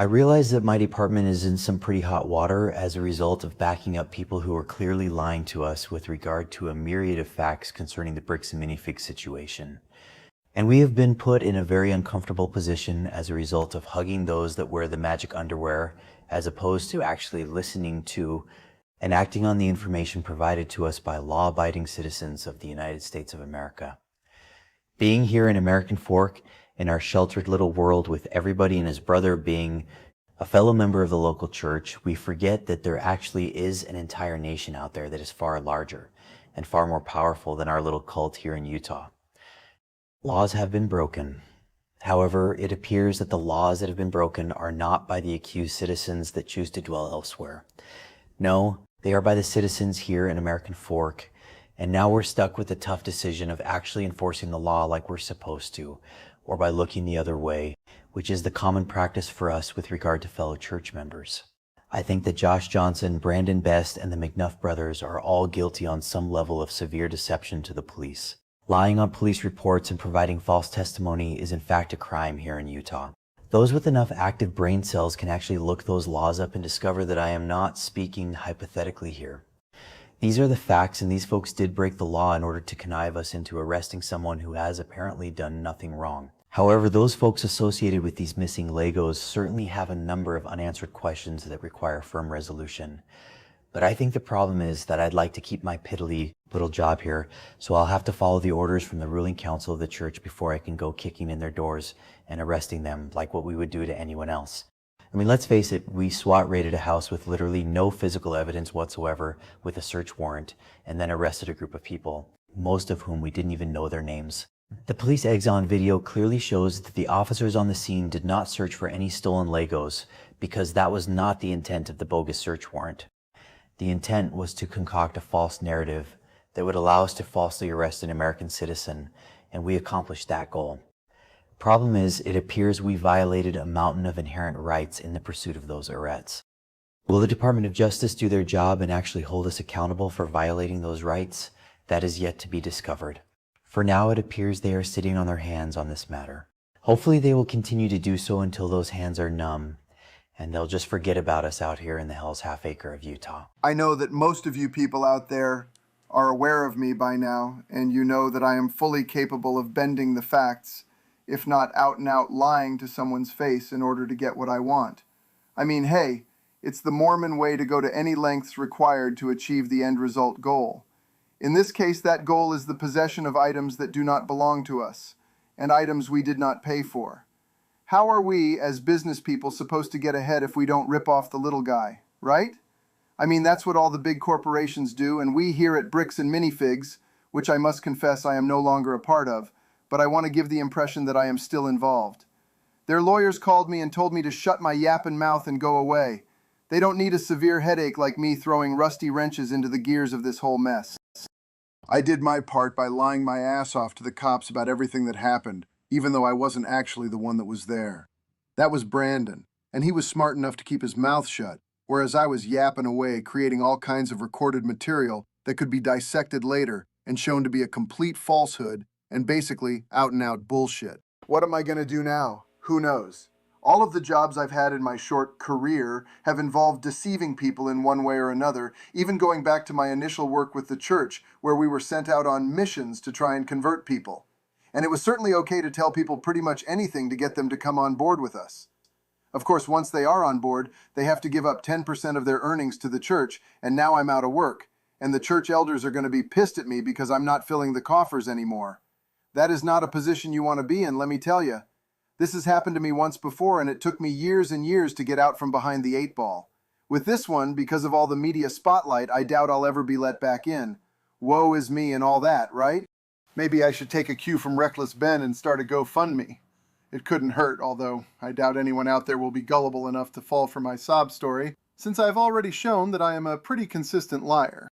I realize that my department is in some pretty hot water as a result of backing up people who are clearly lying to us with regard to a myriad of facts concerning the bricks and minifigs situation. And we have been put in a very uncomfortable position as a result of hugging those that wear the magic underwear, as opposed to actually listening to and acting on the information provided to us by law-abiding citizens of the United States of America. Being here in American Fork, in our sheltered little world with everybody and his brother being a fellow member of the local church, we forget that there actually is an entire nation out there that is far larger and far more powerful than our little cult here in Utah. Laws have been broken. However, it appears that the laws that have been broken are not by the accused citizens that choose to dwell elsewhere. No, they are by the citizens here in American Fork, and now we're stuck with the tough decision of actually enforcing the law like we're supposed to, or by looking the other way, which is the common practice for us with regard to fellow church members. I think that Josh Johnson, Brandon Best, and the McNuff brothers are all guilty on some level of severe deception to the police. Lying on police reports and providing false testimony is in fact a crime here in Utah. Those with enough active brain cells can actually look those laws up and discover that I am not speaking hypothetically here. These are the facts, and these folks did break the law in order to connive us into arresting someone who has apparently done nothing wrong. However, those folks associated with these missing Legos certainly have a number of unanswered questions that require firm resolution. But I think the problem is that I'd like to keep my piddly little job here, so I'll have to follow the orders from the ruling council of the church before I can go kicking in their doors and arresting them like what we would do to anyone else. I mean, let's face it, we SWAT raided a house with literally no physical evidence whatsoever with a search warrant and then arrested a group of people, most of whom we didn't even know their names. The police exon video clearly shows that the officers on the scene did not search for any stolen Legos because that was not the intent of the bogus search warrant. The intent was to concoct a false narrative that would allow us to falsely arrest an American citizen, and we accomplished that goal. Problem is, it appears we violated a mountain of inherent rights in the pursuit of those arrests. Will the Department of Justice do their job and actually hold us accountable for violating those rights? That is yet to be discovered. For now, it appears they are sitting on their hands on this matter. Hopefully they will continue to do so until those hands are numb, and they'll just forget about us out here in the Hell's Half Acre of Utah. I know that most of you people out there are aware of me by now, and you know that I am fully capable of bending the facts, if not out and out lying to someone's face in order to get what I want. I mean, hey, it's the Mormon way to go to any lengths required to achieve the end result goal. In this case, that goal is the possession of items that do not belong to us, and items we did not pay for. How are we, as business people, supposed to get ahead if we don't rip off the little guy, right? I mean, that's what all the big corporations do, and we here at Bricks and Minifigs, which I must confess I am no longer a part of, but I want to give the impression that I am still involved. Their lawyers called me and told me to shut my yapping mouth and go away. They don't need a severe headache like me throwing rusty wrenches into the gears of this whole mess. I did my part by lying my ass off to the cops about everything that happened, even though I wasn't actually the one that was there. That was Brandon, and he was smart enough to keep his mouth shut, whereas I was yapping away, creating all kinds of recorded material that could be dissected later and shown to be a complete falsehood and basically out-and-out bullshit. What am I going to do now? Who knows? All of the jobs I've had in my short career have involved deceiving people in one way or another, even going back to my initial work with the church, where we were sent out on missions to try and convert people. And it was certainly okay to tell people pretty much anything to get them to come on board with us. Of course, once they are on board, they have to give up 10% of their earnings to the church, and now I'm out of work, and the church elders are going to be pissed at me because I'm not filling the coffers anymore. That is not a position you want to be in, let me tell you. This has happened to me once before, and it took me years and years to get out from behind the 8-ball. With this one, because of all the media spotlight, I doubt I'll ever be let back in. Woe is me and all that, right? Maybe I should take a cue from Reckless Ben and start a GoFundMe. It couldn't hurt, although I doubt anyone out there will be gullible enough to fall for my sob story, since I've already shown that I am a pretty consistent liar.